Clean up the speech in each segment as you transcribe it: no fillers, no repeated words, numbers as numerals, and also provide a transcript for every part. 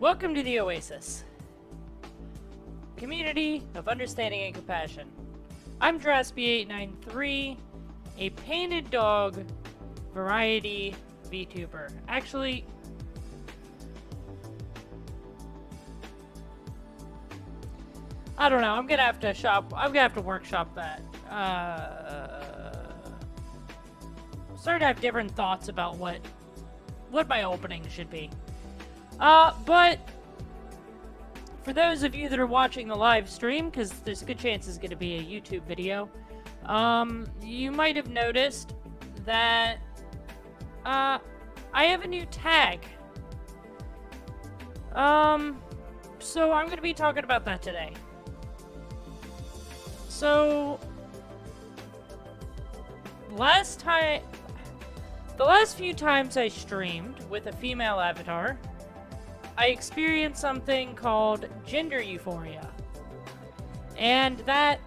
Welcome to the Oasis, community of understanding and compassion. I'm Draspy893, a painted dog variety VTuber. Actually, I don't know. I'm gonna have to workshop that. Starting to have different thoughts about what my opening should be. But for those of you that are watching the live stream, because there's a good chance it's going to be a YouTube video, you might have noticed that I have a new tag. So I'm going to be talking about that today. So the last few times I streamed with a female avatar, I experienced something called gender euphoria. And that...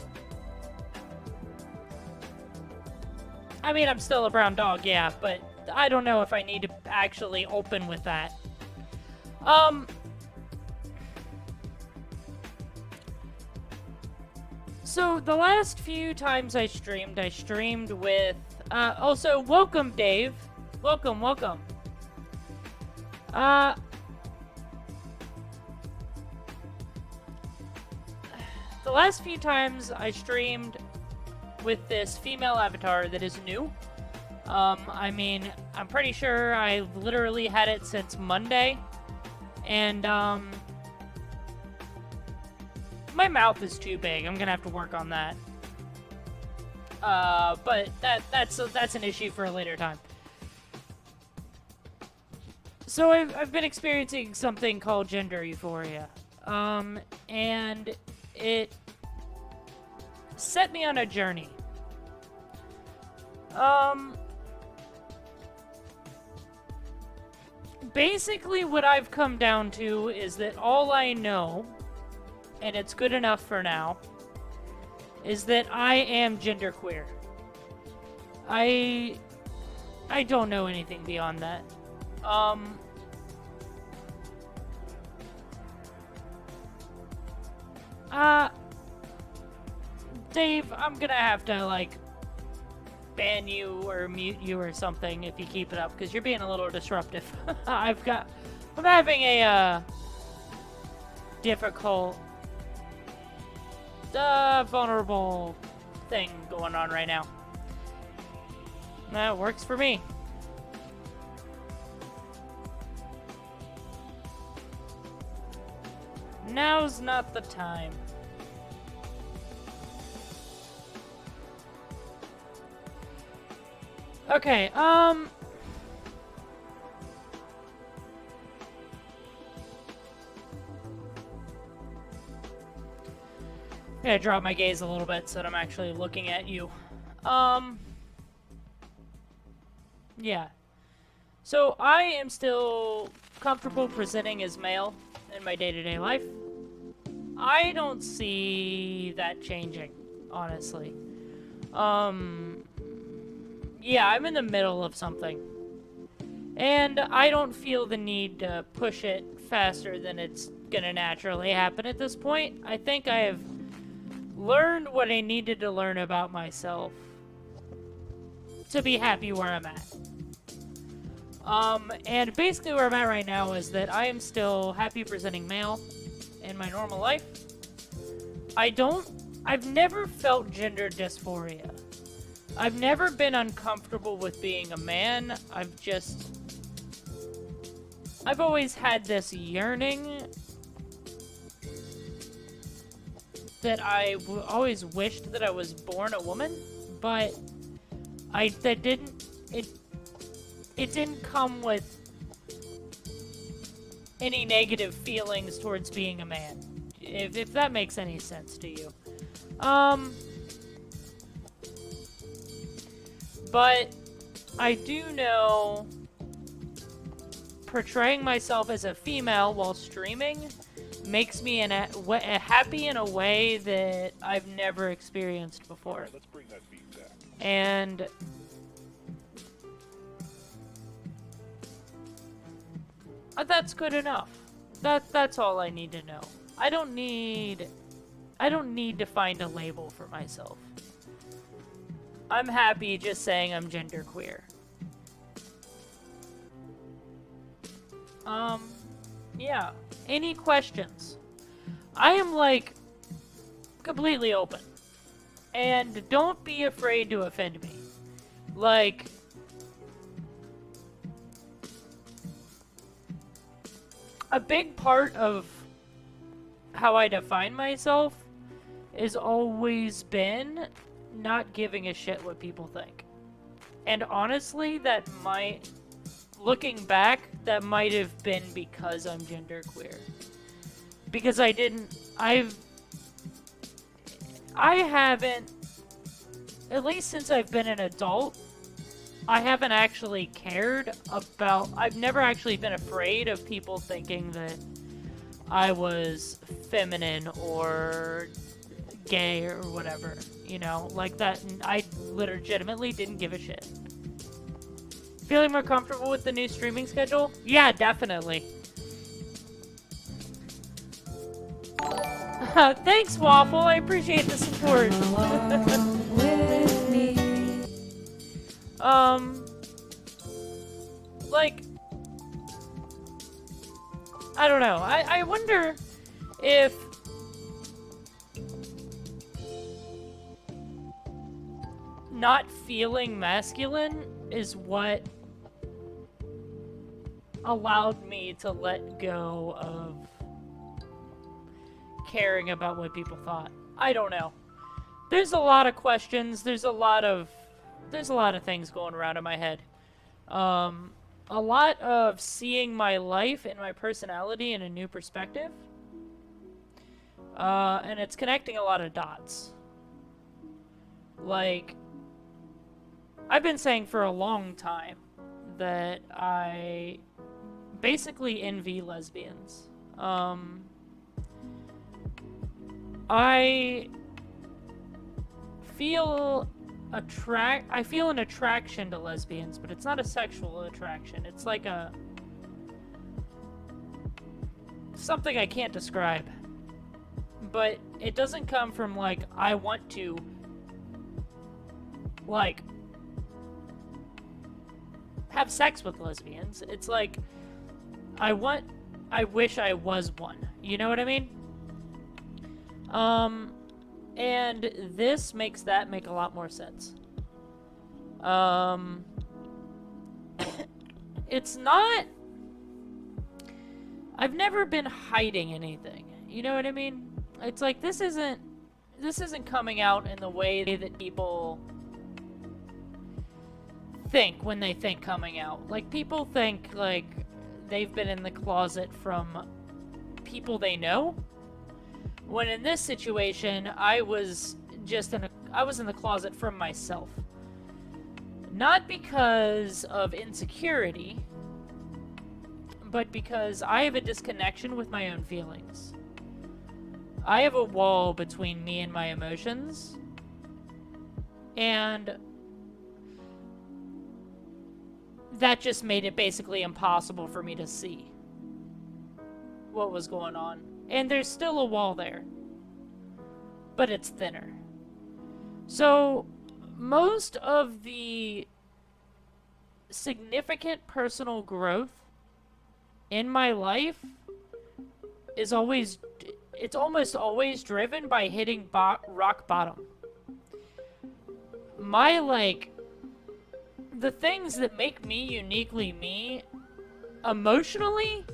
I mean, I'm still a brown dog, yeah, but I don't know if I need to actually open with that. So, the last few times I streamed with... also, welcome, Dave. Welcome. The last few times I streamed with this female avatar that is new. I mean, I'm pretty sure I've literally had it since Monday. And, my mouth is too big. I'm gonna have to work on that. But that's an issue for a later time. So I've been experiencing something called gender euphoria. And it set me on a journey. Basically what I've come down to is that all I know, and it's good enough for now, is that I am genderqueer. I don't know anything beyond that. Dave, I'm gonna have to, like, ban you or mute you or something if you keep it up, because you're being a little disruptive. I'm having a, difficult, vulnerable thing going on right now. That works for me. Now's not the time. Okay, I'm gonna drop my gaze a little bit so that I'm actually looking at you. Yeah. So, I am still comfortable presenting as male in my day-to-day life. I don't see that changing, honestly. Yeah, I'm in the middle of something. And I don't feel the need to push it faster than it's gonna naturally happen at this point. I think I have learned what I needed to learn about myself to be happy where I'm at. And basically where I'm at right now is that I am still happy presenting male in my normal life. I've never felt gender dysphoria. I've never been uncomfortable with being a man. I've always had this yearning that I always wished that I was born a woman, but it didn't come with any negative feelings towards being a man, if that makes any sense to you. But I do know portraying myself as a female while streaming makes me happy in a way that I've never experienced before. Right, let's bring that beat back. And that's good enough. That's all I need to know. I don't need to find a label for myself. I'm happy just saying I'm genderqueer. Yeah. Any questions? I am, like, completely open. And don't be afraid to offend me. Like, a big part of how I define myself has always been not giving a shit what people think. And honestly, looking back, that might have been because I'm genderqueer. Because I haven't, at least since I've been an adult, I haven't actually cared about, I've never actually been afraid of people thinking that I was feminine or gay or whatever, you know, like that. I legitimately didn't give a shit. Feeling more comfortable with the new streaming schedule? Yeah, definitely. Thanks, Waffle. I appreciate the support. Like, I don't know. I wonder if not feeling masculine is what allowed me to let go of caring about what people thought. I don't know. There's a lot of questions. There's a lot of things going around in my head. A lot of seeing my life and my personality in a new perspective. And it's connecting a lot of dots. Like, I've been saying for a long time that I basically envy lesbians. I feel an attraction to lesbians, but it's not a sexual attraction. It's like something I can't describe. But it doesn't come from, like, I want to, like, have sex with lesbians. It's like, I wish I was one. You know what I mean? And this makes that make a lot more sense. It's not... I've never been hiding anything. You know what I mean? It's like, this isn't coming out in the way that people think when they think coming out. Like, people think, like, they've been in the closet from people they know. When in this situation, I was in the closet from myself. Not because of insecurity, but because I have a disconnection with my own feelings. I have a wall between me and my emotions, and that just made it basically impossible for me to see what was going on. And there's still a wall there, but it's thinner. So, most of the significant personal growth in my life is almost always driven by hitting rock bottom. The things that make me uniquely me, emotionally,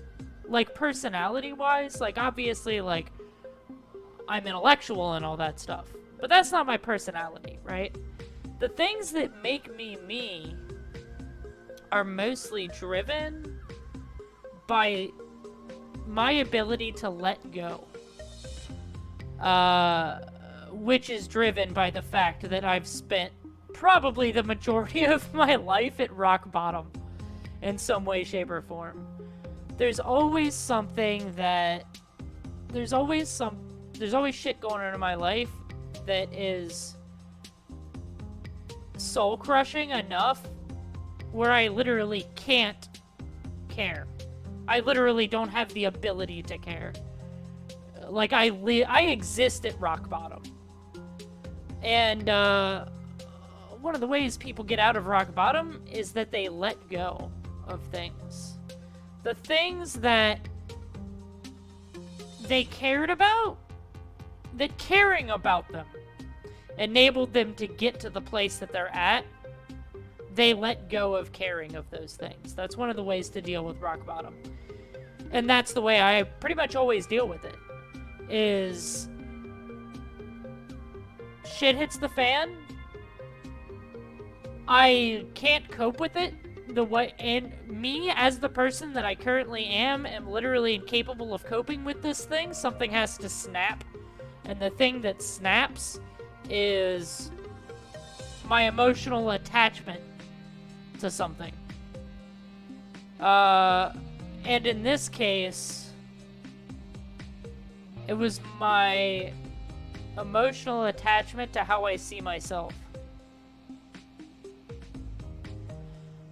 like, personality-wise, like, obviously, like, I'm intellectual and all that stuff. But that's not my personality, right? The things that make me me are mostly driven by my ability to let go. Which is driven by the fact that I've spent probably the majority of my life at rock bottom in some way, shape, or form. There's always something that... There's always shit going on in my life that is soul-crushing enough where I literally can't care. I literally don't have the ability to care. Like, I exist at rock bottom. And, one of the ways people get out of rock bottom is that they let go of things. The things that they cared about, that caring about them enabled them to get to the place that they're at, they let go of caring of those things. That's one of the ways to deal with rock bottom. And that's the way I pretty much always deal with it. Is shit hits the fan, I can't cope with it the way, and me as the person that I currently am literally incapable of coping with this thing. Something has to snap, and the thing that snaps is my emotional attachment to something. And in this case, it was my emotional attachment to how I see myself.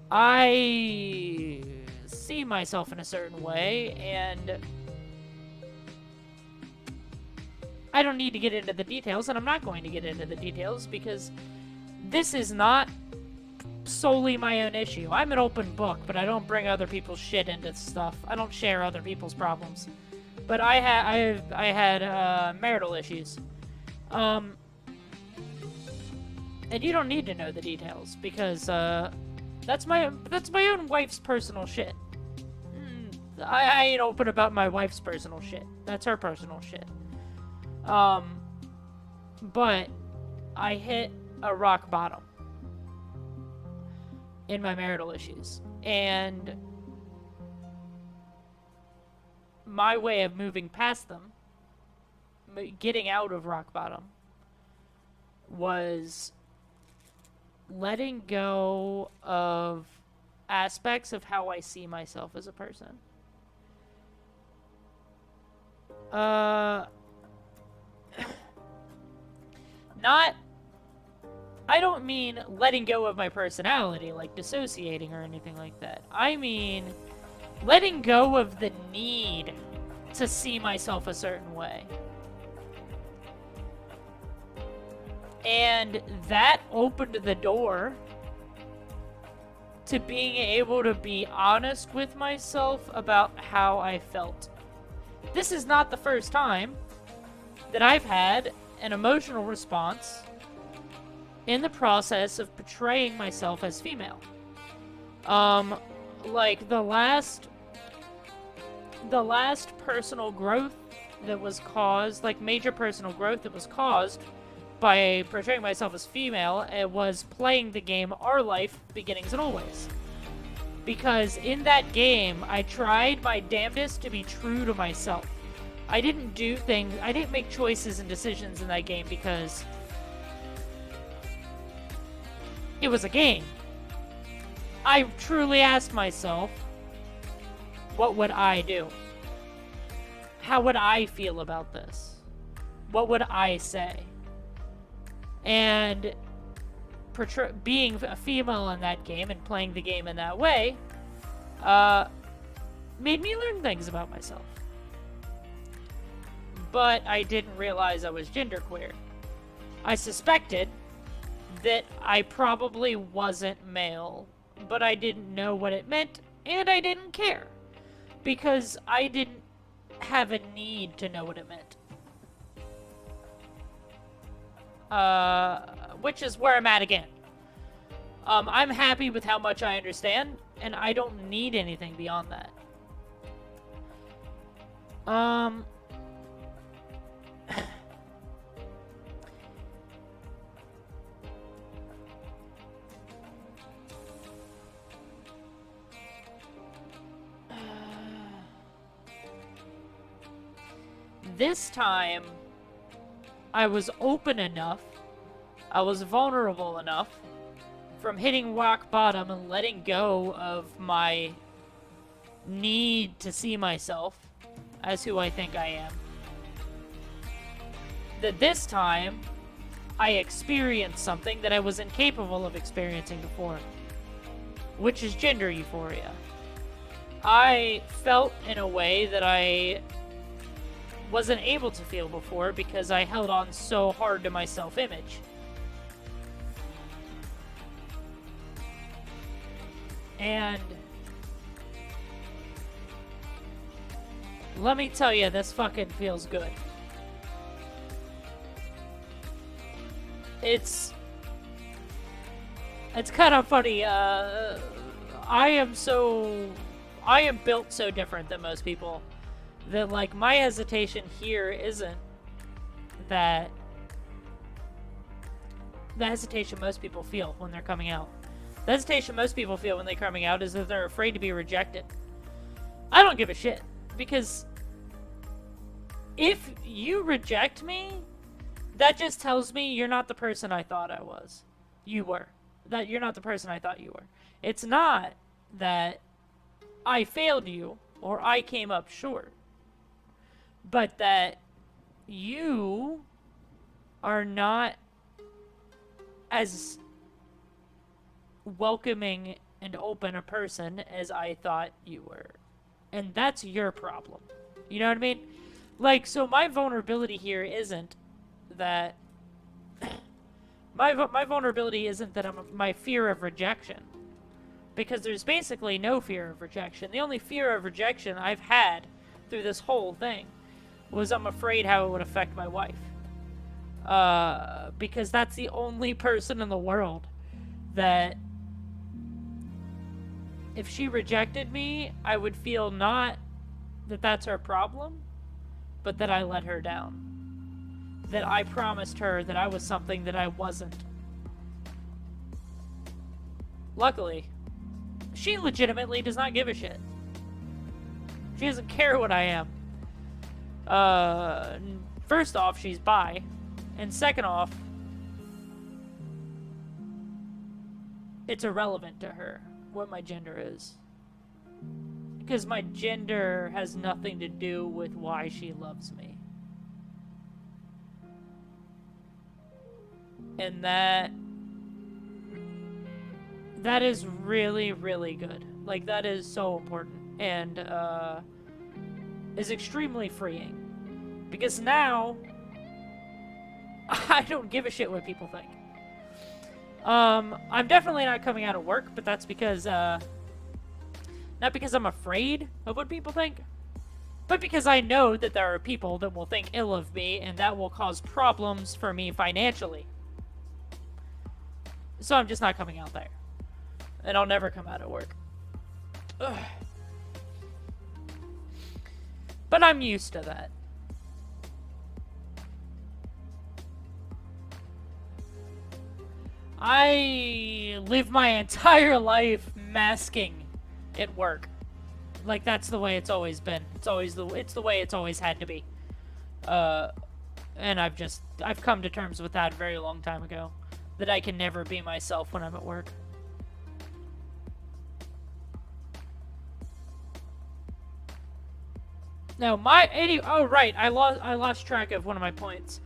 I see myself in a certain way, and I don't need to get into the details, and I'm not going to get into the details, because this is not solely my own issue. I'm an open book, but I don't bring other people's shit into stuff. I don't share other people's problems. But I had marital issues. And you don't need to know the details, because that's my own wife's personal shit. I ain't open about my wife's personal shit. That's her personal shit. But I hit a rock bottom in my marital issues, and my way of moving past them, getting out of rock bottom, was letting go of aspects of how I see myself as a person. I don't mean letting go of my personality, like dissociating or anything like that. I mean letting go of the need to see myself a certain way. And that opened the door to being able to be honest with myself about how I felt. This is not the first time that I've had an emotional response in the process of portraying myself as female. Like the last personal growth that was caused, like major personal growth that was caused by portraying myself as female, it was playing the game Our Life, Beginnings and Always. Because in that game, I tried my damnedest to be true to myself. I didn't make choices and decisions in that game because it was a game. I truly asked myself, what would I do? How would I feel about this? What would I say? And being a female in that game and playing the game in that way made me learn things about myself. But I didn't realize I was genderqueer. I suspected that I probably wasn't male, but I didn't know what it meant, and I didn't care, because I didn't have a need to know what it meant. Which is where I'm at again. I'm happy with how much I understand, and I don't need anything beyond that. This time, I was open enough, I was vulnerable enough from hitting rock bottom and letting go of my need to see myself as who I think I am. That this time, I experienced something that I was incapable of experiencing before, which is gender euphoria. I felt in a way that I wasn't able to feel before because I held on so hard to my self-image. And let me tell you, this fucking feels good. It's kind of funny. I am built so different than most people that, like, my hesitation here isn't that the hesitation most people feel when they're coming out. The hesitation most people feel when they're coming out is that they're afraid to be rejected. I don't give a shit, because if you reject me, that just tells me you're not the person I thought I was. You were. That you're not the person I thought you were. It's not that I failed you or I came up short, but that you are not as welcoming and open a person as I thought you were. And that's your problem. You know what I mean? Like, so my vulnerability here isn't that... my vulnerability isn't that my fear of rejection. Because there's basically no fear of rejection. The only fear of rejection I've had through this whole thing was I'm afraid how it would affect my wife. Because that's the only person in the world that if she rejected me, I would feel not that that's her problem, but that I let her down. That I promised her that I was something that I wasn't. Luckily, she legitimately does not give a shit. She doesn't care what I am. First off, she's bi. And second off, it's irrelevant to her what my gender is. Because my gender has nothing to do with why she loves me. And that is really, really good. Like, that is so important. And, is extremely freeing. Because now, I don't give a shit what people think. I'm definitely not coming out of work, but that's because, not because I'm afraid of what people think, but because I know that there are people that will think ill of me, and that will cause problems for me financially. So I'm just not coming out there. And I'll never come out of work. Ugh. But I'm used to that. I live my entire life masking at work. Like, that's the way it's always been. It's the way it's always had to be. And I've come to terms with that a very long time ago. That I can never be myself when I'm at work. No, oh right, I lost track of one of my points.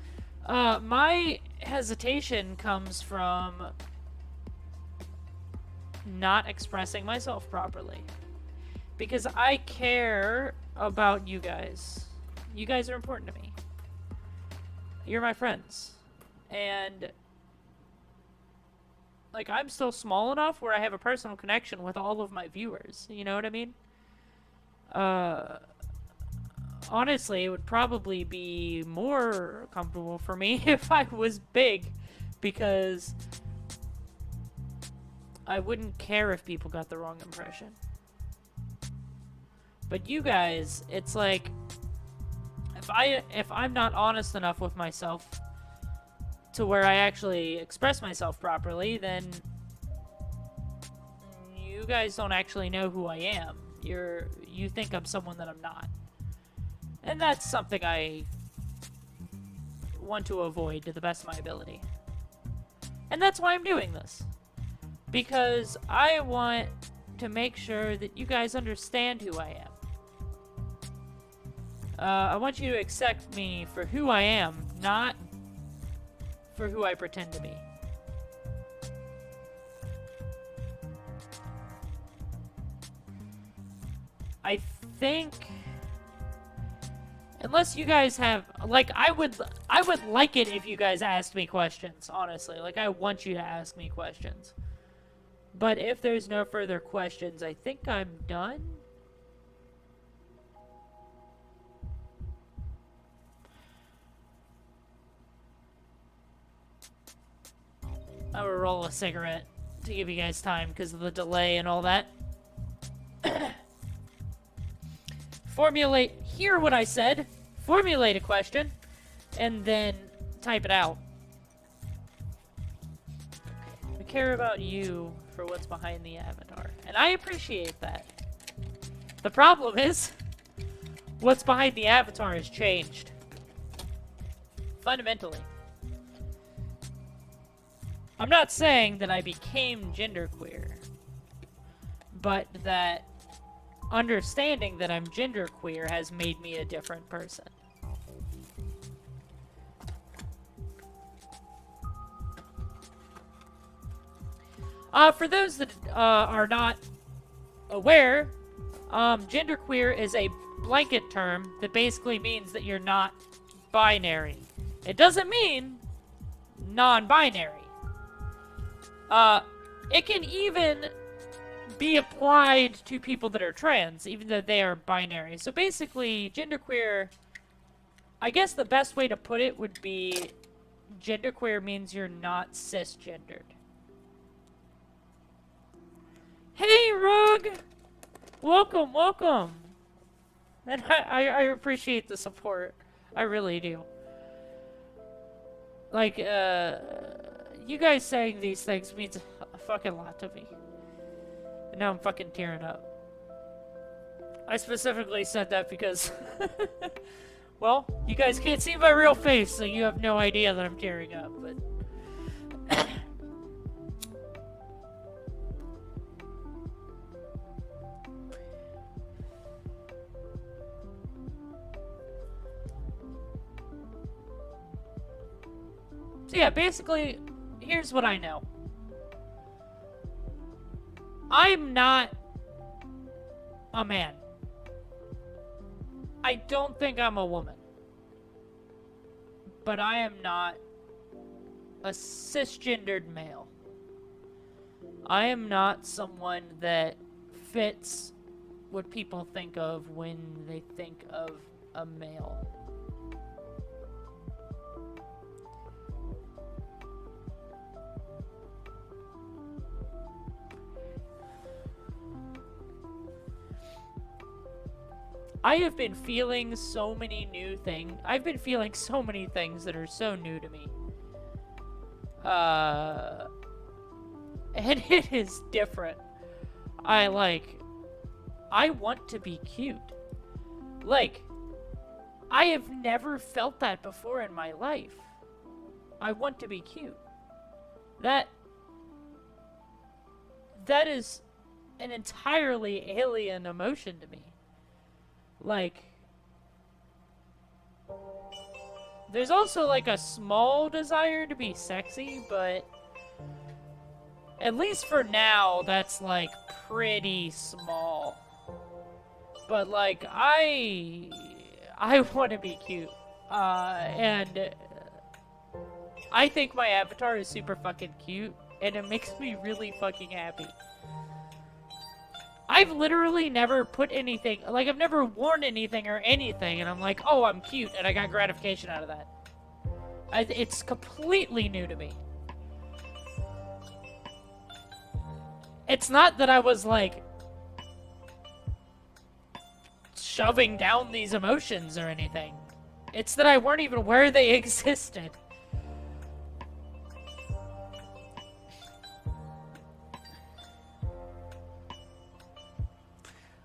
My hesitation comes from not expressing myself properly. Because I care about you guys. You guys are important to me. You're my friends. And, like, I'm still small enough where I have a personal connection with all of my viewers. You know what I mean? Honestly, it would probably be more comfortable for me if I was big, because I wouldn't care if people got the wrong impression. But you guys, it's like, if I'm not honest enough with myself to where I actually express myself properly, then you guys don't actually know who I am. You think I'm someone that I'm not. And that's something I want to avoid to the best of my ability. And that's why I'm doing this. Because I want to make sure that you guys understand who I am. I want you to accept me for who I am, not for who I pretend to be. think, unless you guys have, like, I would like it if you guys asked me questions, honestly. Like, I want you to ask me questions. But if there's no further questions, I think I'm done. I will roll a cigarette to give you guys time because of the delay and all that. Hear what I said, formulate a question, and then type it out. I care about you for what's behind the avatar, and I appreciate that. The problem is, what's behind the avatar has changed. Fundamentally. I'm not saying that I became genderqueer, but that understanding that I'm genderqueer has made me a different person. For those that are not aware, genderqueer is a blanket term that basically means that you're not binary. It doesn't mean non-binary. It can even be applied to people that are trans, even though they are binary. So basically, genderqueer, I guess the best way to put it would be genderqueer means you're not cisgendered. Hey, Rug! Welcome, welcome! And I appreciate the support. I really do. Like, you guys saying these things means a fucking lot to me. And now I'm fucking tearing up. I specifically said that because, well, you guys can't see my real face, so you have no idea that I'm tearing up, but... So yeah, basically, here's what I know. I'm not a man. I don't think I'm a woman. But I am not a cisgendered male. I am not someone that fits what people think of when they think of a male. I have been feeling so many new things. I've been feeling so many things that are so new to me. And it is different. I want to be cute. Like, I have never felt that before in my life. I want to be cute. That is an entirely alien emotion to me. Like, there's also, like, a small desire to be sexy, but at least for now, that's, like, pretty small. But, like, I want to be cute. And I think my avatar is super fucking cute, and it makes me really fucking happy. I've literally never put anything, like, I've never worn anything or anything, and I'm like, oh, I'm cute, and I got gratification out of that. It's completely new to me. It's not that I was, like, shoving down these emotions or anything. It's that I weren't even aware they existed.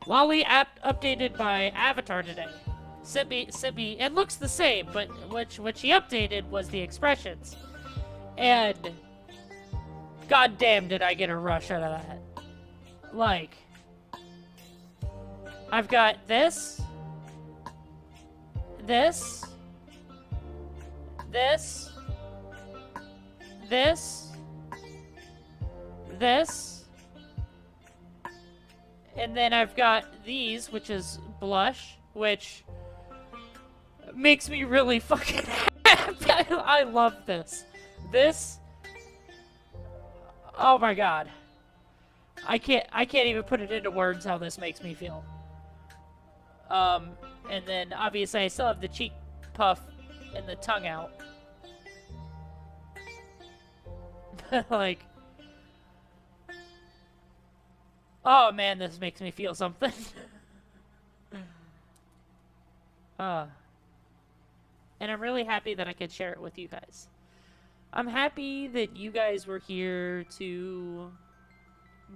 Lolly updated my avatar today. Sent me, it looks the same, but what she updated was the expressions. And goddamn did I get a rush out of that. Like, I've got this, this, this, this, this, and then I've got these, which is blush, which makes me really fucking happy. I love this. This, oh my god. I can't even put it into words how this makes me feel. And then obviously I still have the cheek puff and the tongue out. Like, oh man, this makes me feel something. And I'm really happy that I could share it with you guys. I'm happy that you guys were here to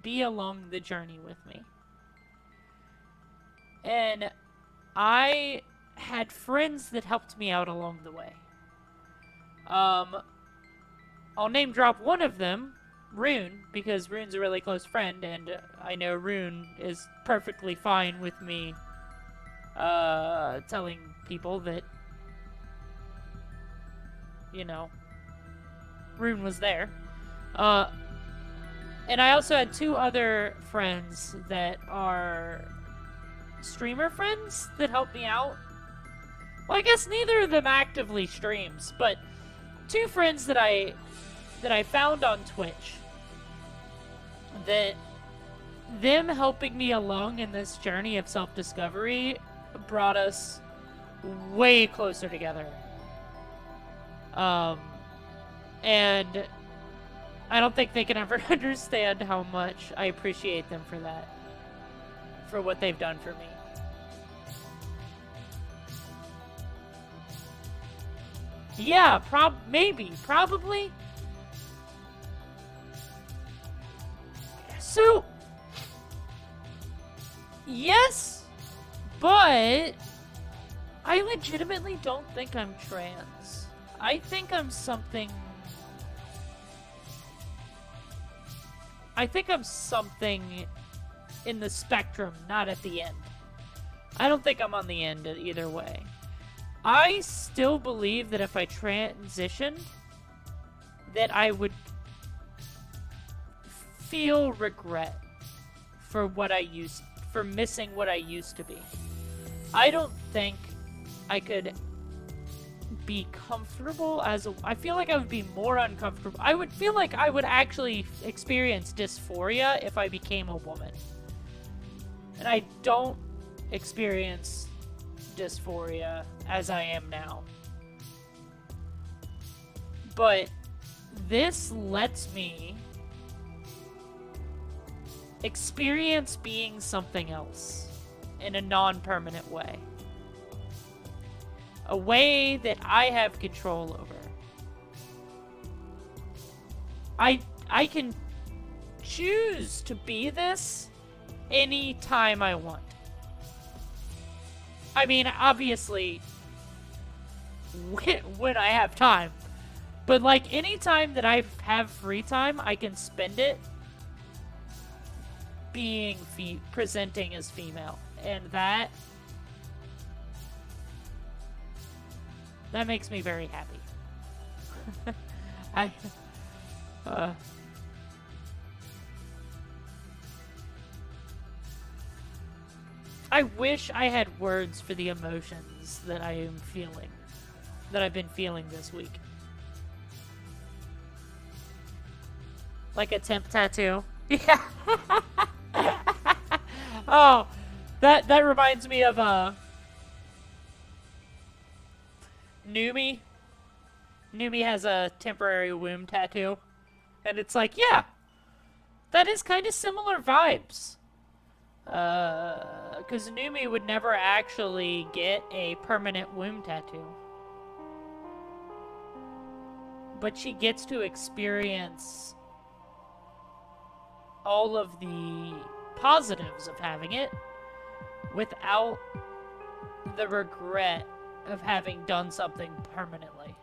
be along the journey with me. And I had friends that helped me out along the way. I'll name drop one of them, Rune, because Rune's a really close friend, and I know Rune is perfectly fine with me telling people that, you know, Rune was there. And I also had two other friends that are streamer friends that helped me out. Well, I guess neither of them actively streams, but two friends that I found on Twitch that them helping me along in this journey of self-discovery brought us way closer together. And I don't think they can ever understand how much I appreciate them for that. For what they've done for me. Yeah, maybe. Probably. So, yes, but I legitimately don't think I'm trans. I think I'm something... I think I'm something in the spectrum, not at the end. I don't think I'm on the end either way. I still believe that if I transitioned, that I would feel regret for missing what I used to be. I don't think I could be comfortable I feel like I would be more uncomfortable. I would feel like I would actually experience dysphoria if I became a woman. And I don't experience dysphoria as I am now. But this lets me experience being something else in a non-permanent way. A way that I have control over. I can choose to be this anytime I want. I mean, obviously, when I have time. But, like, anytime that I have free time, I can spend it presenting as female. And that makes me very happy. I wish I had words for the emotions that I am feeling, that I've been feeling this week. Like a temp tattoo. Yeah. Oh, that reminds me of Numi. Numi has a temporary womb tattoo. And it's like, yeah, that is kind of similar vibes. Because Numi would never actually get a permanent womb tattoo. But she gets to experience all of the positives of having it without the regret of having done something permanently.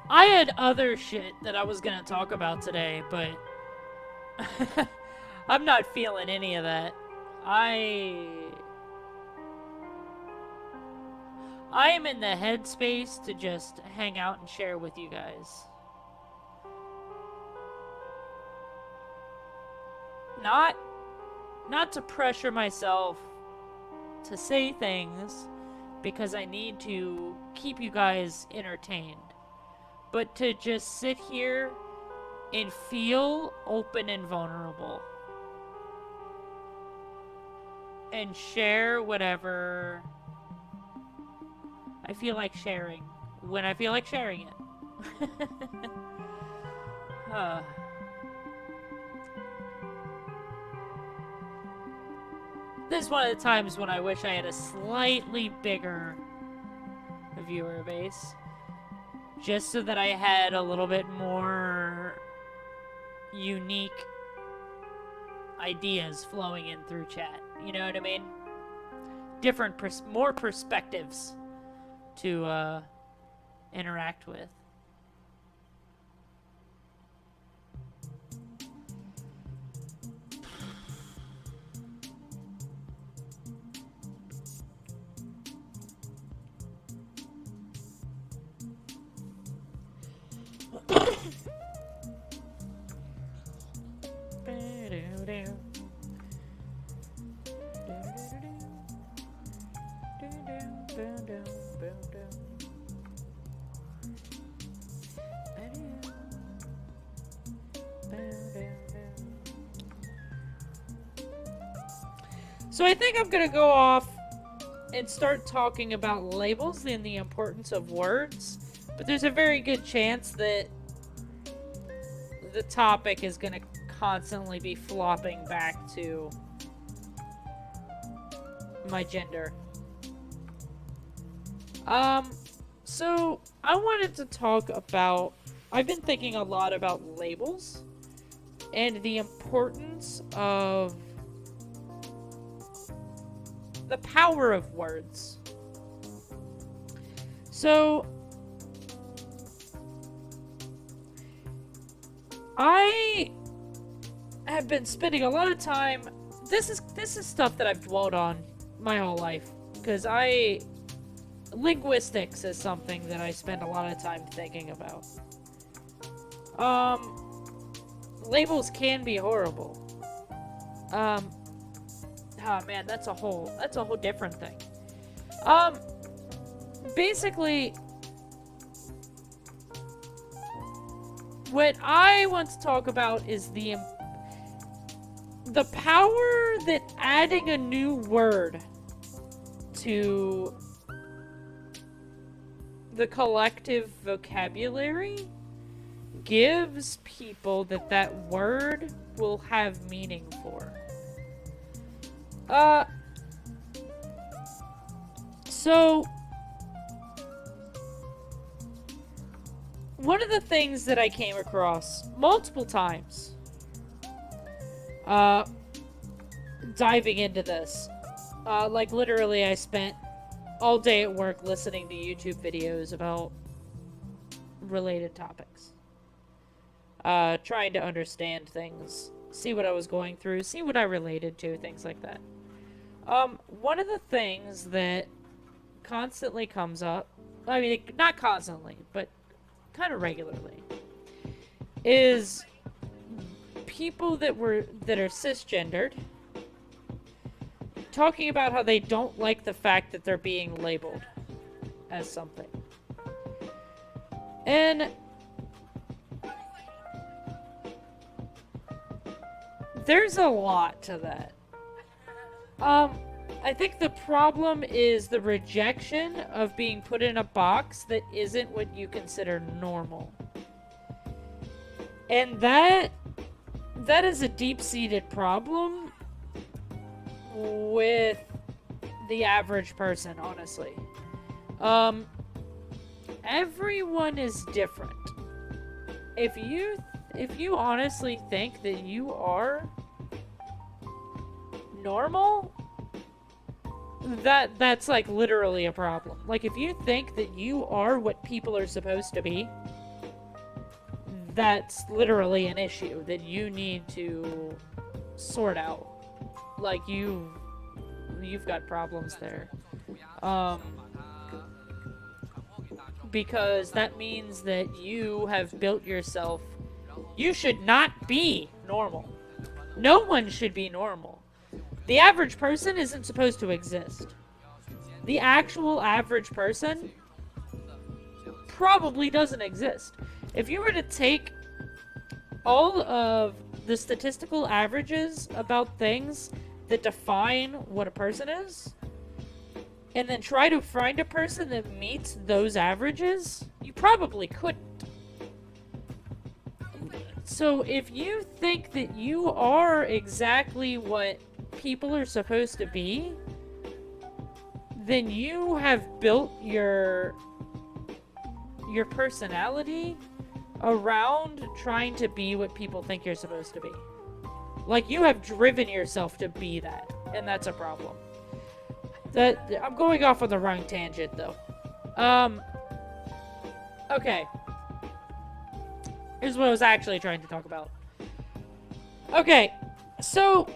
I had other shit that I was gonna talk about today, but I'm not feeling any of that. I am in the headspace to just hang out and share with you guys. Not to pressure myself to say things because I need to keep you guys entertained, but to just sit here and feel open and vulnerable and share whatever I feel like sharing when I feel like sharing it. This is one of the times when I wish I had a slightly bigger viewer base, just so that I had a little bit more unique ideas flowing in through chat. You know what I mean? Different, more perspectives to interact with. So I think I'm gonna go off and start talking about labels and the importance of words, but there's a very good chance that the topic is gonna constantly be flopping back to my gender. So I wanted to talk about, I've been thinking a lot about labels and the importance of the power of words. So I have been spending a lot of time, this is stuff that I've dwelled on my whole life, because linguistics is something that I spend a lot of time thinking about. Labels can be horrible. Oh man, that's a whole different thing. Basically, what I want to talk about is the power that adding a new word to the collective vocabulary gives people that word will have meaning for. So one of the things that I came across multiple times, diving into this, like literally I spent all day at work listening to YouTube videos about related topics. Trying to understand things, see what I was going through, see what I related to, things like that. One of the things that constantly comes up, I mean, not constantly, but kind of regularly, is people that are cisgendered talking about how they don't like the fact that they're being labeled as something. And there's a lot to that. I think the problem is the rejection of being put in a box that isn't what you consider normal. And that is a deep-seated problem with the average person, honestly. Everyone is different. If you honestly think that you are normal, that's like literally a problem. Like, if you think that you are what people are supposed to be, that's literally an issue that you need to sort out. like, you've got problems there. Because that means that you have built yourself. You should not be normal. No one should be normal. The average person isn't supposed to exist. The actual average person probably doesn't exist. If you were to take all of the statistical averages about things that define what a person is, and then try to find a person that meets those averages, you probably couldn't. So if you think that you are exactly what people are supposed to be, then you have built your personality around trying to be what people think you're supposed to be. Like, you have driven yourself to be that, and that's a problem. I'm going off on the wrong tangent, though. Okay. Here's what I was actually trying to talk about. Okay, so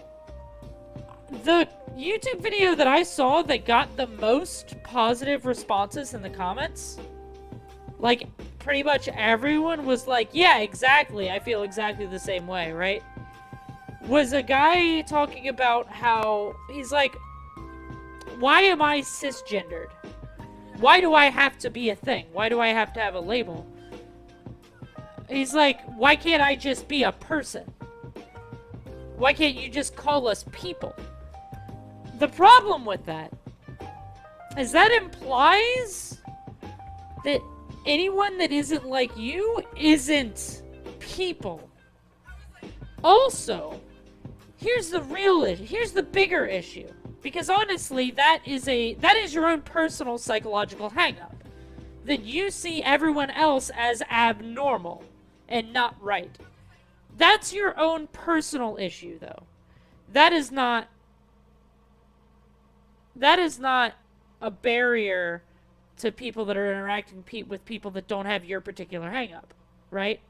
the YouTube video that I saw that got the most positive responses in the comments, like, pretty much everyone was like, yeah, exactly, I feel exactly the same way, right? Was a guy talking about how, he's like, why am I cisgendered? Why do I have to be a thing? Why do I have to have a label? He's like, why can't I just be a person? Why can't you just call us people? The problem with that is that implies that anyone that isn't like you isn't people. Also, here's the bigger issue. Because honestly, that is your own personal psychological hang-up. That you see everyone else as abnormal and not right. That's your own personal issue, though. That is not a barrier to people that are interacting with people that don't have your particular hang-up, right?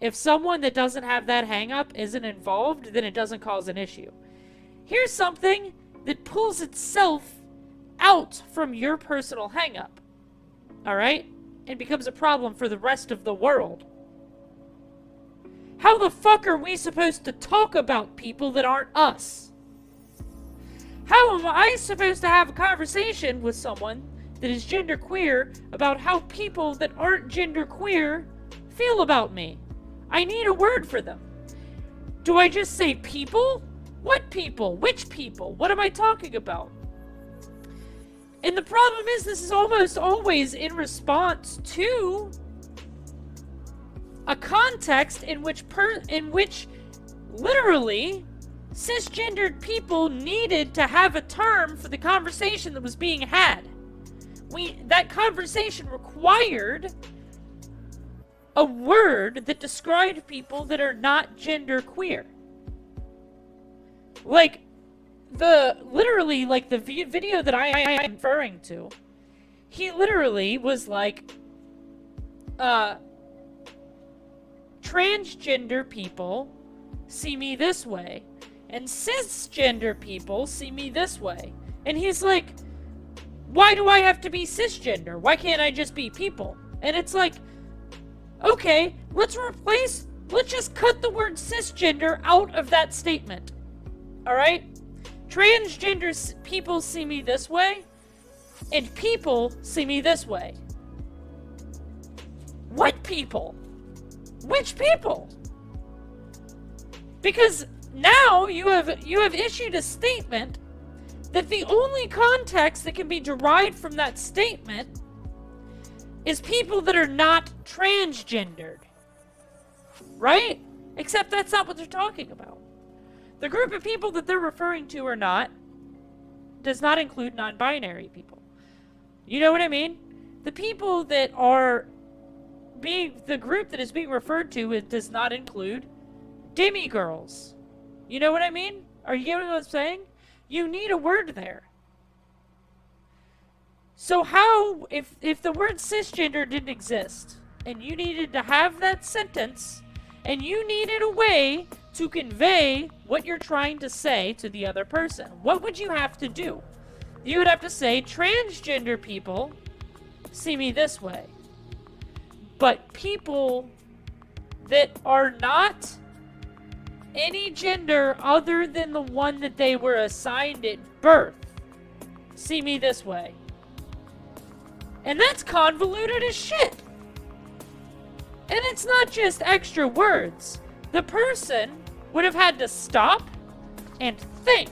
If someone that doesn't have that hang-up isn't involved, then it doesn't cause an issue. Here's something that pulls itself out from your personal hang-up, alright? And becomes a problem for the rest of the world. How the fuck are we supposed to talk about people that aren't us? How am I supposed to have a conversation with someone that is genderqueer about how people that aren't genderqueer feel about me? I need a word for them. Do I just say people? What people? Which people? What am I talking about? And the problem is, this is almost always in response to a context in which literally cisgendered people needed to have a term for the conversation that was being had. That conversation required a word that described people that are not genderqueer. Like, the video that I am referring to, he literally was like, transgender people see me this way, and cisgender people see me this way. And he's like, why do I have to be cisgender? Why can't I just be people? And it's like, okay, let's just cut the word cisgender out of that statement. Alright? Transgender people see me this way, and people see me this way. What people? Which people? Because now you have issued a statement that the only context that can be derived from that statement is people that are not transgendered. Right? Except that's not what they're talking about. The group of people that they're referring to or not does not include non-binary people. You know what I mean? The people that are the group that is being referred to, it does not include demigirls. You know what I mean? Are you getting what I'm saying? You need a word there. So how, if the word cisgender didn't exist, and you needed to have that sentence, and you needed a way to convey what you're trying to say to the other person. What would you have to do? You would have to say, transgender people see me this way. But people that are not any gender other than the one that they were assigned at birth see me this way. And that's convoluted as shit. And it's not just extra words. The person would have had to stop and think.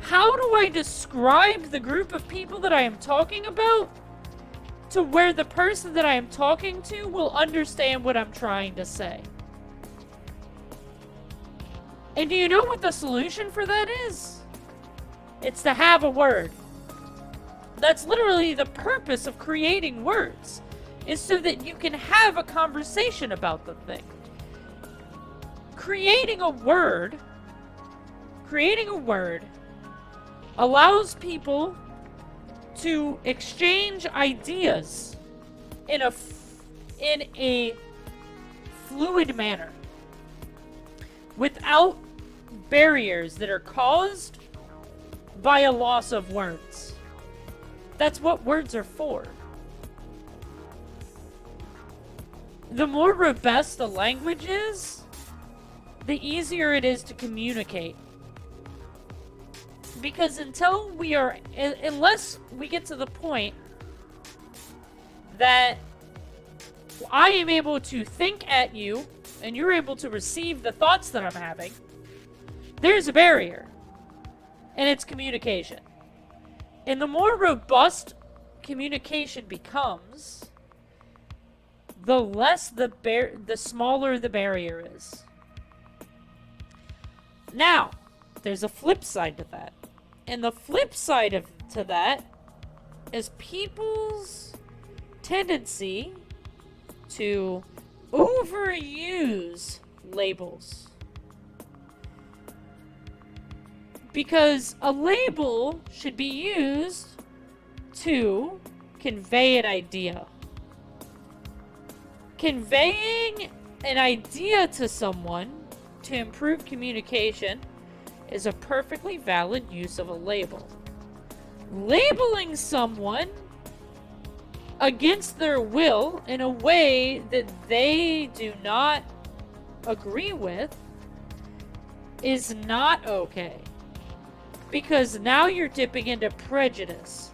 How do I describe the group of people that I am talking about to where the person that I am talking to will understand what I'm trying to say? And do you know what the solution for that is? It's to have a word. That's literally the purpose of creating words, is so that you can have a conversation about the thing. Creating a word allows people to exchange ideas in a fluid manner without barriers that are caused by a loss of words. That's what words are for. The more robust the language is, the easier it is to communicate. Because unless we get to the point that I am able to think at you and you're able to receive the thoughts that I'm having, there's a barrier. And it's communication. And the more robust communication becomes, the smaller the barrier is. Now, there's a flip side to that. And the flip side to that is people's tendency to overuse labels. Because a label should be used to convey an idea. Conveying an idea to someone to improve communication is a perfectly valid use of a label. Labeling someone against their will in a way that they do not agree with is not okay. Because now you're dipping into prejudice.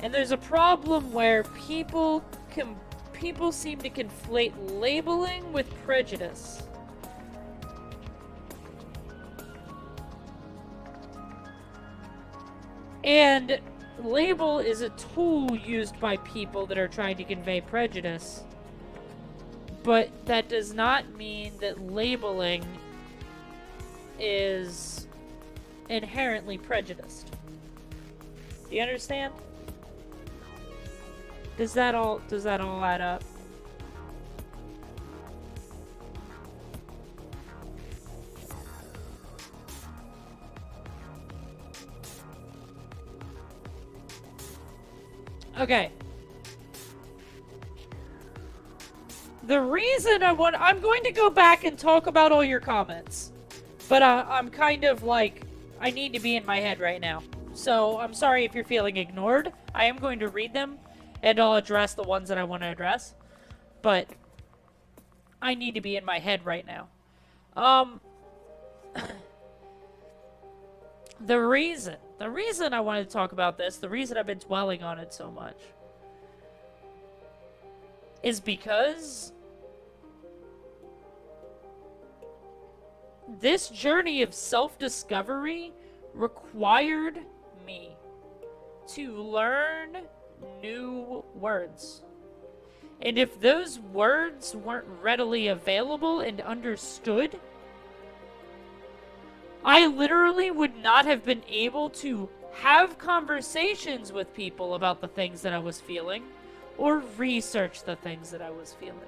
And there's a problem where people seem to conflate labeling with prejudice. And label is a tool used by people that are trying to convey prejudice. But that does not mean that labeling is inherently prejudiced. Do you understand? Does that all add up? Okay. The reason I'm going to go back and talk about all your comments. But I'm kind of like, I need to be in my head right now. So I'm sorry if you're feeling ignored. I am going to read them and I'll address the ones that I want to address. But I need to be in my head right now. The reason I wanted to talk about this, the reason I've been dwelling on it so much, is because this journey of self-discovery required me to learn new words. And if those words weren't readily available and understood, I literally would not have been able to have conversations with people about the things that I was feeling or research the things that I was feeling.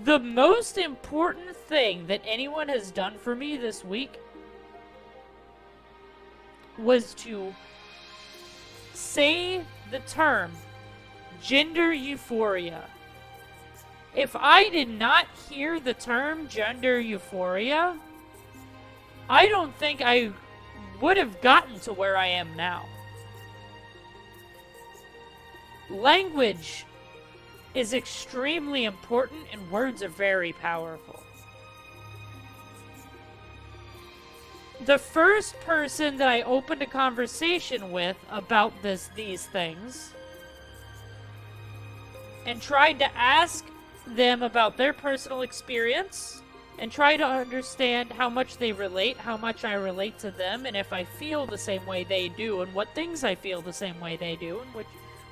The most important thing that anyone has done for me this week was to say the term gender euphoria If I did not hear the term gender euphoria, I don't think I would have gotten to where I am now. Language is extremely important and words are very powerful. The first person that I opened a conversation with about these things and tried to ask them about their personal experience and try to understand how much they relate, how much I relate to them, and if I feel the same way they do, and what things I feel the same way they do, and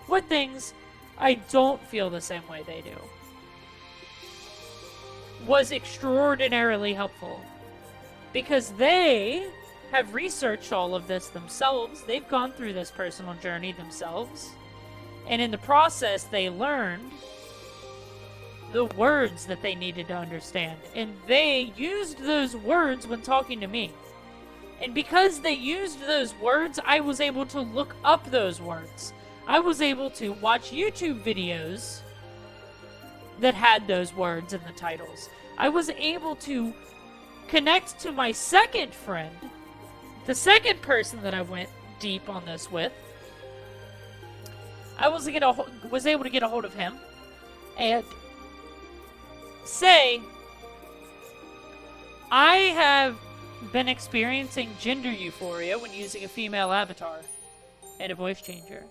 what things I don't feel the same way they do, was extraordinarily helpful. Because they have researched all of this themselves, they've gone through this personal journey themselves, and in the process they learned the words that they needed to understand, and they used those words when talking to me. And because they used those words, I was able to look up those words. I was able to watch YouTube videos that had those words in the titles. I was able to connect to my second friend, the second person that I went deep on this with. I was able to get a hold of him and say, I have been experiencing gender euphoria when using a female avatar and a voice changer.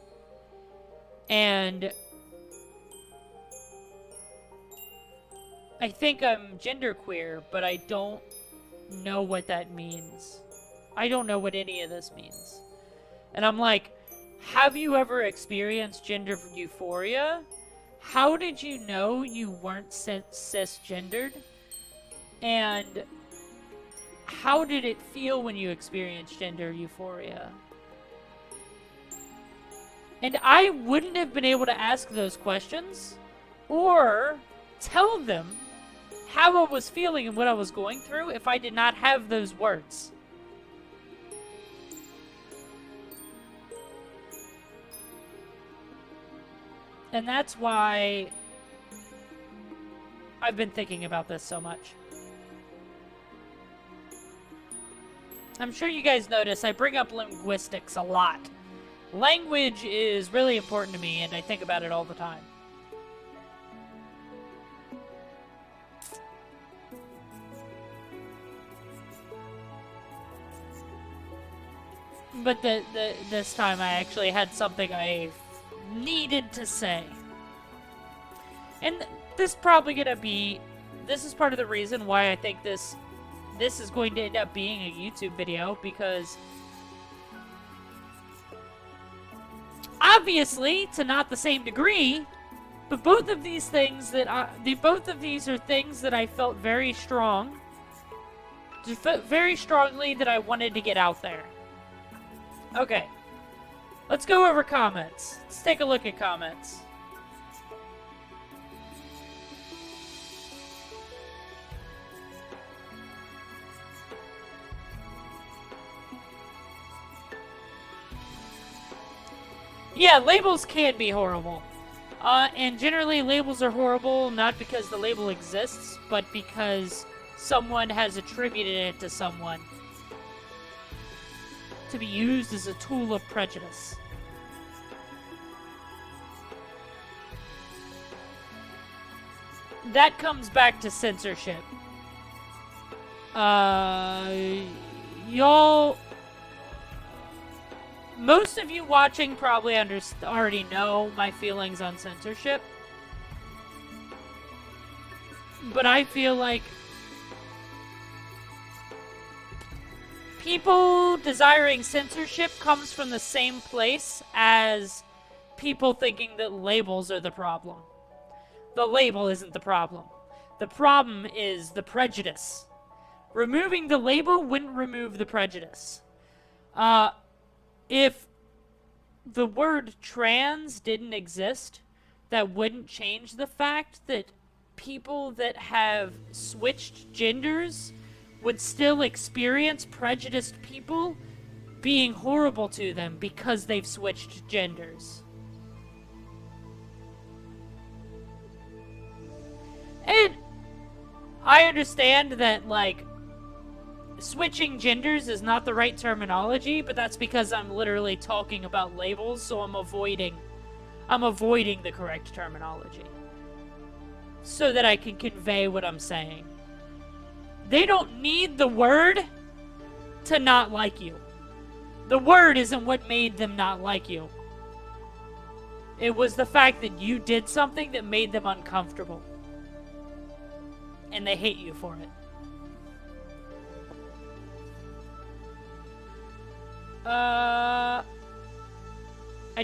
And I think I'm genderqueer, but I don't know what that means. I don't know what any of this means. And I'm like, have you ever experienced gender euphoria? How did you know you weren't cisgendered? And how did it feel when you experienced gender euphoria? And I wouldn't have been able to ask those questions or tell them how I was feeling and what I was going through if I did not have those words. And that's why I've been thinking about this so much. I'm sure you guys notice I bring up linguistics a lot. Language is really important to me, and I think about it all the time. But this time I actually had something I needed to say. And this is part of the reason why I think this is going to end up being a YouTube video, because obviously, to not the same degree, but both of these things are things that I felt very strongly that I wanted to get out there. Okay. Let's go over comments. Let's take a look at comments. Yeah, labels can be horrible. And generally labels are horrible not because the label exists, but because someone has attributed it to someone to be used as a tool of prejudice. That comes back to censorship. Y'all... Most of you watching probably already know my feelings on censorship. But I feel like people desiring censorship comes from the same place as people thinking that labels are the problem. The label isn't the problem. The problem is the prejudice. Removing the label wouldn't remove the prejudice. If the word trans didn't exist, that wouldn't change the fact that people that have switched genders would still experience prejudiced people being horrible to them because they've switched genders. I understand that, like, switching genders is not the right terminology, but that's because I'm literally talking about labels, so I'm avoiding the correct terminology so that I can convey what I'm saying. They don't need the word to not like you. The word isn't what made them not like you. It was the fact that you did something that made them uncomfortable. And they hate you for it. I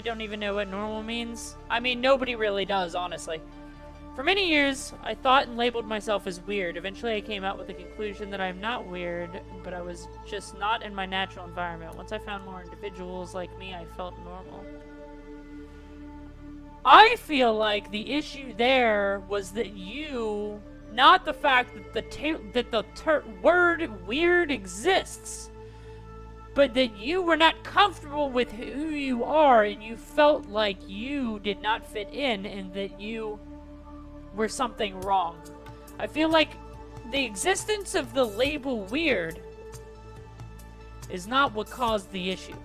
don't even know what normal means. I mean, nobody really does, honestly. For many years, I thought and labeled myself as weird. Eventually, I came out with the conclusion that I'm not weird, but I was just not in my natural environment. Once I found more individuals like me, I felt normal. I feel like the issue there was that you, not the fact that the word weird exists, but that you were not comfortable with who you are, and you felt like you did not fit in, and that you were something wrong. I feel like the existence of the label weird is not what caused the issue.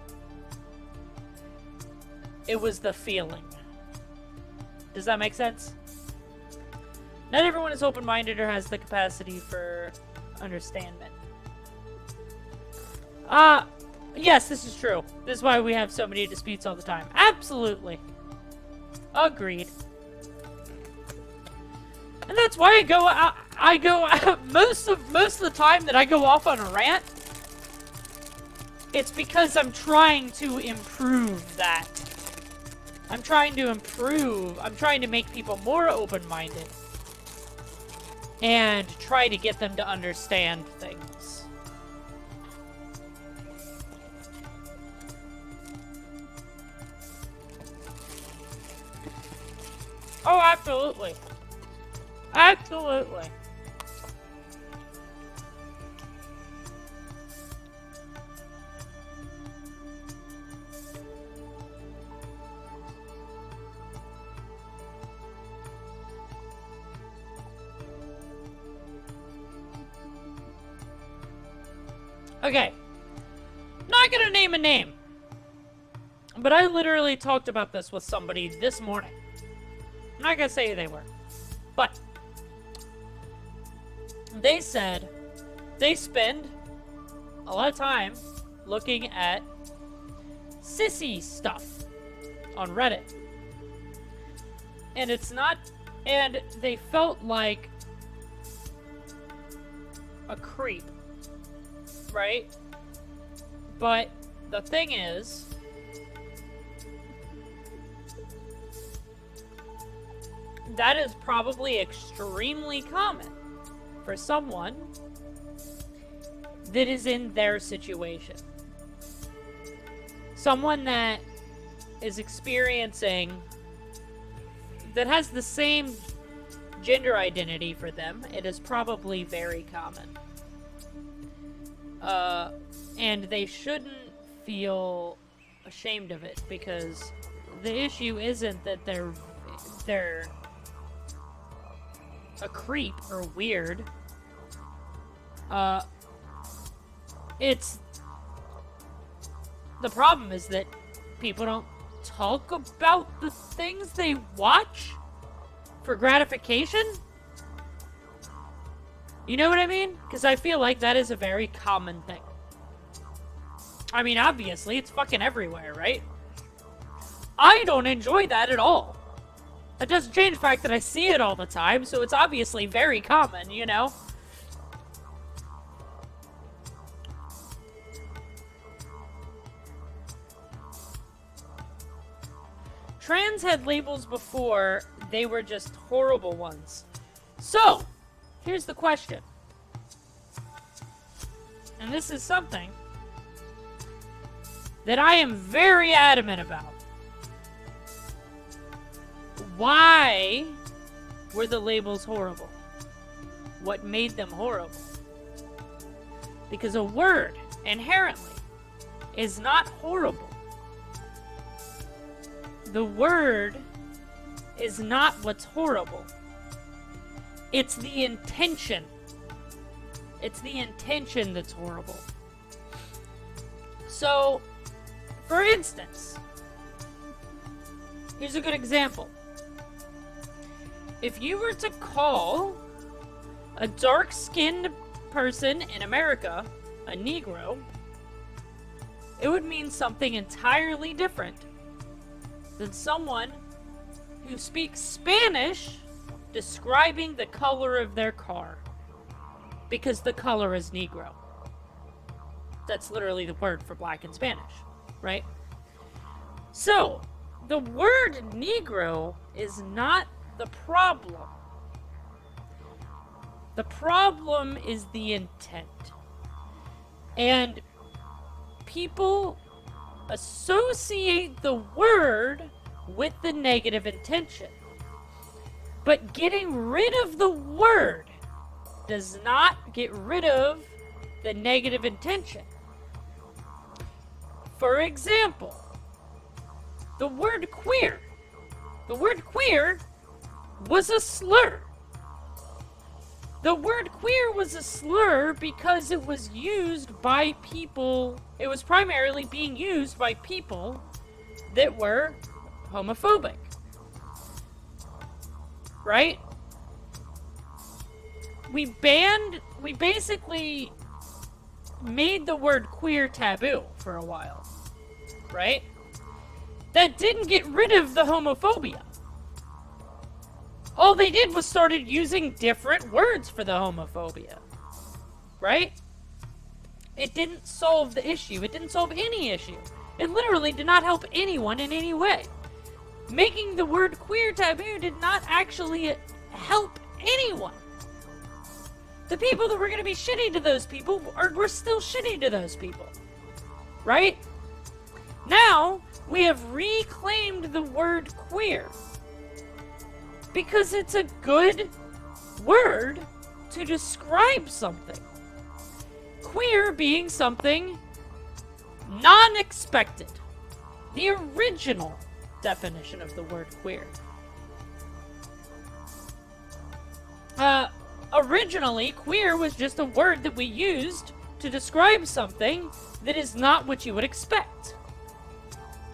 It was the feeling. Does that make sense? Not everyone is open-minded or has the capacity for understanding. Yes, this is true. This is why we have so many disputes all the time. Absolutely. Agreed. And that's why I go most of the time that I go off on a rant. It's because I'm trying to improve that. I'm trying to make people more open-minded. And try to get them to understand things. Oh, absolutely. Absolutely. Okay. Not gonna name a name. But I literally talked about this with somebody this morning. I'm not gonna say who they were. But they said they spend a lot of time looking at sissy stuff on Reddit. And it's not... And they felt like a creep. Right? But the thing is... that is probably extremely common for someone that is in their situation. Someone that is experiencing, that has the same gender identity for them, it is probably very common. And they shouldn't feel ashamed of it, because the issue isn't that they're a creep or weird. It's... the problem is that people don't talk about the things they watch for gratification. You know what I mean? Because I feel like that is a very common thing. I mean, obviously, it's fucking everywhere, right? I don't enjoy that at all. That doesn't change the fact that I see it all the time, so it's obviously very common, you know? Trans had labels before, they were just horrible ones. So, here's the question. And this is something that I am very adamant about. Why were the labels horrible? What made them horrible? Because a word, inherently, is not horrible. The word is not what's horrible. It's the intention It's the intention that's horrible. So, for instance, here's a good example. If you were to call a dark-skinned person in America a Negro, it would mean something entirely different than someone who speaks Spanish describing the color of their car. Because the color is Negro. That's literally the word for black in Spanish, right? So, the word Negro is not the problem. The problem is the intent. And people associate the word with the negative intention. But getting rid of the word does not get rid of the negative intention. For example, the word queer. The word queer was a slur. The word queer was a slur because it was used by people, it was primarily being used by people that were homophobic. Right? We basically made the word queer taboo for a while. Right? That didn't get rid of the homophobia. All they did was started using different words for the homophobia. Right? It didn't solve the issue. It didn't solve any issue. It literally did not help anyone in any way. Making the word queer taboo did not actually help anyone. The people that were going to be shitty to those people were still shitty to those people. Right? Now, we have reclaimed the word queer. Because it's a good word to describe something. Queer being something non-expected. The original definition of the word queer. Originally, queer was just a word that we used to describe something that is not what you would expect.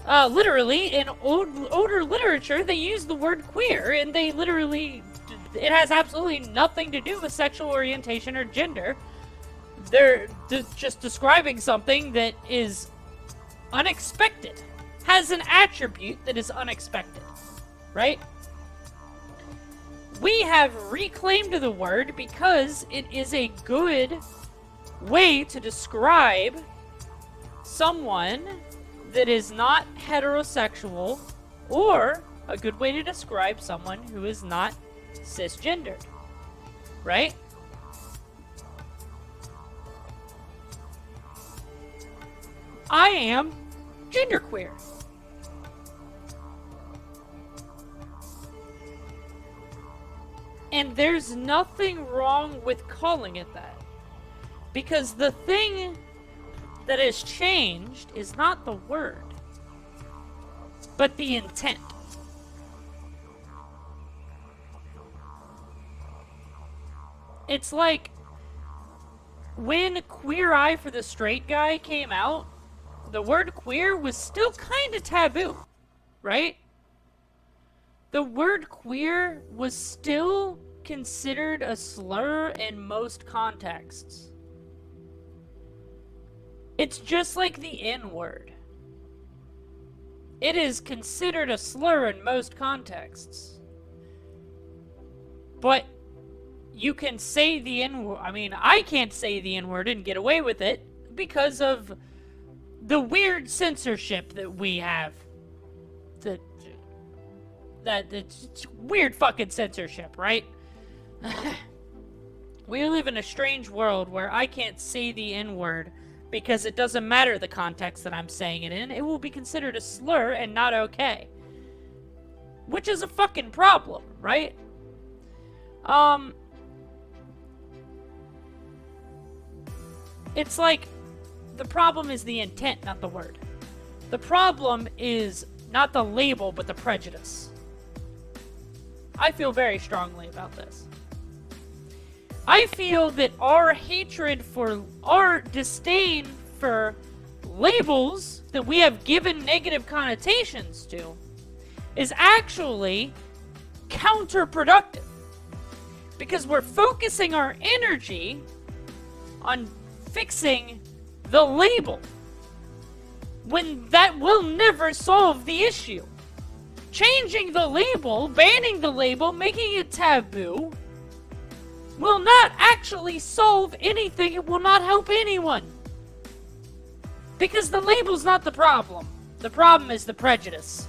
Literally, in older literature, they use the word queer, and they literally, it has absolutely nothing to do with sexual orientation or gender. They're just describing something that is unexpected, has an attribute that is unexpected, right? We have reclaimed the word because it is a good way to describe someone that is not heterosexual, or a good way to describe someone who is not cisgendered, right? I am genderqueer. And there's nothing wrong with calling it that. Because the thing that has changed is not the word, but the intent. It's like when Queer Eye for the Straight Guy came out, the word queer was still kind of taboo, right? The word queer was still considered a slur in most contexts. It's just like the N-word. It is considered a slur in most contexts. But you can say the N-word. I mean, I can't say the N-word and get away with it because of the weird censorship that we have. It's weird fucking censorship, right? We live in a strange world where I can't say the N-word because it doesn't matter the context that I'm saying it in. It will be considered a slur and not okay. Which is a fucking problem, right? It's like, the problem is the intent, not the word. The problem is not the label, but the prejudice. I feel very strongly about this. I feel that our hatred for, our disdain for labels that we have given negative connotations to is actually counterproductive. Because we're focusing our energy on fixing the label, when that will never solve the issue. Changing the label, banning the label, making it taboo, will not actually solve anything. It will not help anyone. Because the label's not the problem. The problem is the prejudice.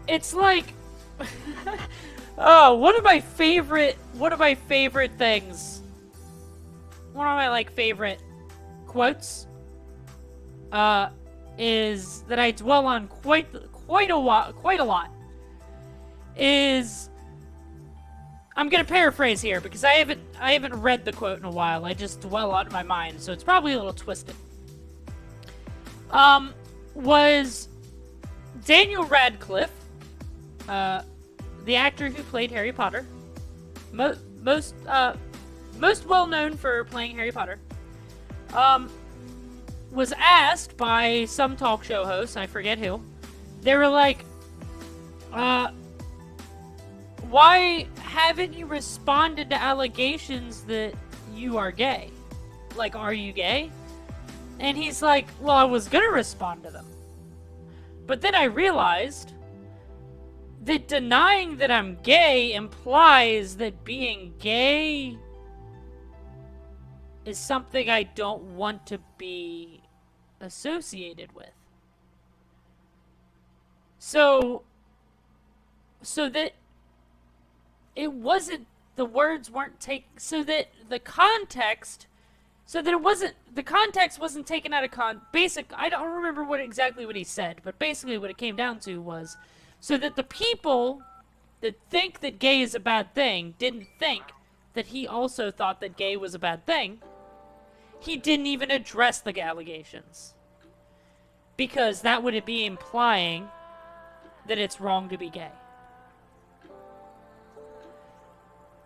It's like... oh, one of my favorite things... one of my, like, favorite quotes... is that I dwell on quite a lot. Is... I'm gonna paraphrase here, because I haven't read the quote in a while. I just dwell on it in my mind, so it's probably a little twisted. Was Daniel Radcliffe, the actor who played Harry Potter, most well known for playing Harry Potter, was asked by some talk show host, I forget who, they were like, why haven't you responded to allegations that you are gay? Like, are you gay? And he's like, well, I was gonna respond to them. But then I realized that denying that I'm gay implies that being gay is something I don't want to be associated with. So that it wasn't, the words weren't taken, so that the context wasn't taken out of I don't remember exactly what he said, but basically what it came down to was, so that the people that think that gay is a bad thing didn't think that he also thought that gay was a bad thing. He didn't even address the allegations. Because that would be implying that it's wrong to be gay.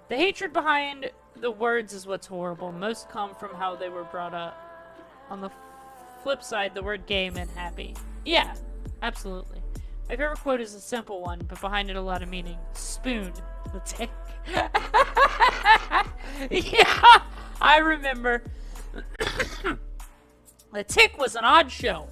The hatred behind the words is what's horrible. Most come from how they were brought up. On the flip side, the word gay meant happy. Yeah, absolutely. My favorite quote is a simple one, but behind it a lot of meaning. Spoon, the tick. Yeah, I remember. The Tick was an odd show.